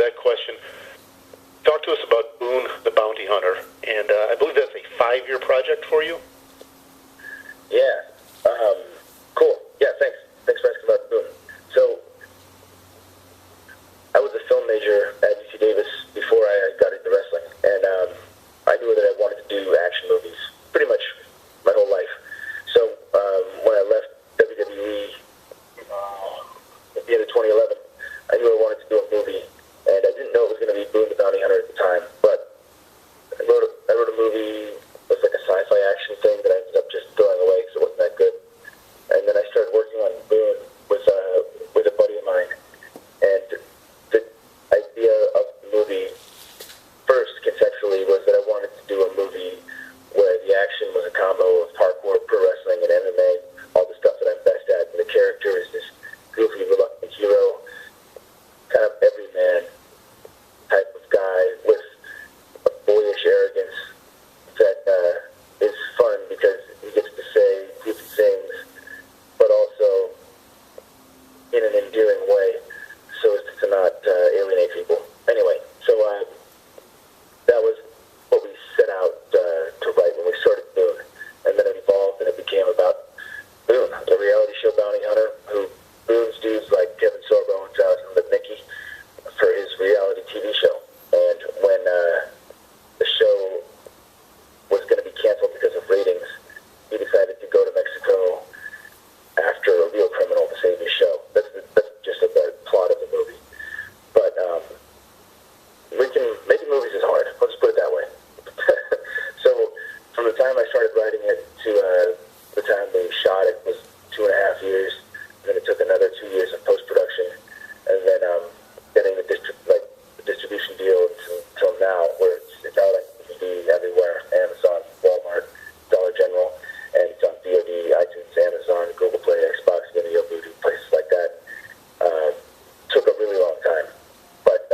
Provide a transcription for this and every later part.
that question. Talk to us about Boone The Bounty Hunter, and I believe that's a 5-year project for you? Yeah. Cool. Yeah, thanks. Thanks for asking about Boone. So, I was a film major at UC Davis before I got into wrestling, and I knew that I wanted to do action movies pretty much my whole life. So, when I left WWE at the end of 2011, I knew I wanted to do a movie, and I didn't know it was going to be Boone The Bounty Hunter at the time, but I wrote a movie. It was like a sci-fi action thing that I ended up just throwing away because it wasn't that good. And then I started working on Boone with a buddy of mine, and the idea of the movie first conceptually was that I wanted to do a movie where the action was a combo of hardcore pro wrestling and MMA, all the stuff that I'm best at, and the character is this goofy, reluctant hero, kind of everyman type of guy with a boyish arrogance that is fun because he gets to say goofy things, but also in an endearing way, so as to not alienate people. Anyway, so that was what we set out to write when we started Boone, and then it evolved and it became about Boone, a reality show bounty hunter who Boone's dudes like Kevin Sorbo and Jonathan Lipnicki for his reality TV show. And when the show was going to be canceled because of ratings, he decided to go to Mexico after a real criminal to save his show. That's just the plot of the movie. But making movies is hard. Let's put it that way. So from the time I started writing it to the time we shot it was 2.5 years. And then it took another 2 years of post-production, and then getting the distribution deal until now, where it's out on DVD everywhere: Amazon, Walmart, Dollar General, and it's on VOD, iTunes, Amazon, Google Play, Xbox, Vimeo, Voodoo, places like that. Took a really long time, but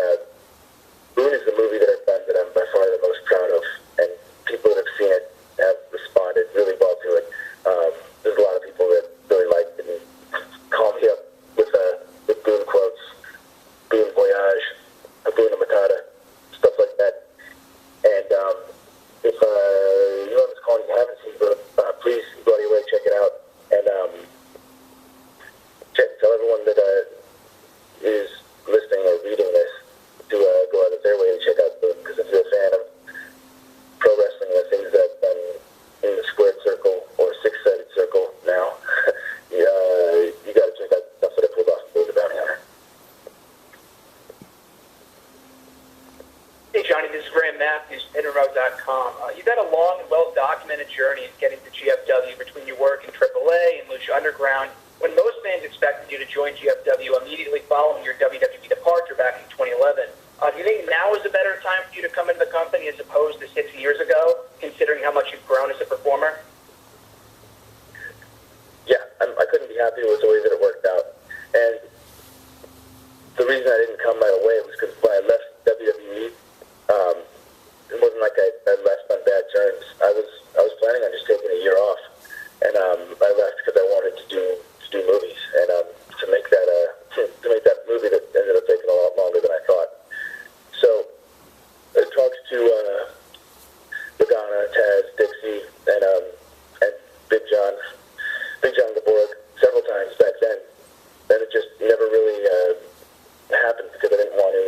Boone is the movie that I've done that I'm by far the most proud of, and people that have seen it have responded really well to it. There's a lot of people that really liked it and call me up with Boone quotes, Boone Voyage, Boone Matata, stuff like that. And if you're on this call and you haven't seen Boone, please go out of your way, check it out, and tell everyone that is listening or reading this to go out of their way to check out Boone, because if you're a fan of pro wrestling and the things that I've done in the squared circle or six-sided circle now, you got to check out the stuff that I pulled off Boone The Bounty Hunter. Hey Johnny, this is Graham Matthews, Intermo.com. You've had a long and well-documented journey in getting to GFW between your work in AAA and Lucha Underground, when most fans expected you to join GFW immediately following your WWE departure back in 2011. Do you think now is a better time for you to come into the company as opposed to 6 years ago, considering how much you've grown as a performer? Yeah, I couldn't be happier with the way that it worked out. And the reason I didn't come right away was because when I left WWE, it wasn't like I left on bad terms. I was planning on just taking a year off, and I left because I wanted to do movies, and to make that movie that ended up taking a lot longer than I thought. So I talked to Lagana, Taz, Dixie, and Big John Gaborg several times back then. Then it just never really happened because I didn't want to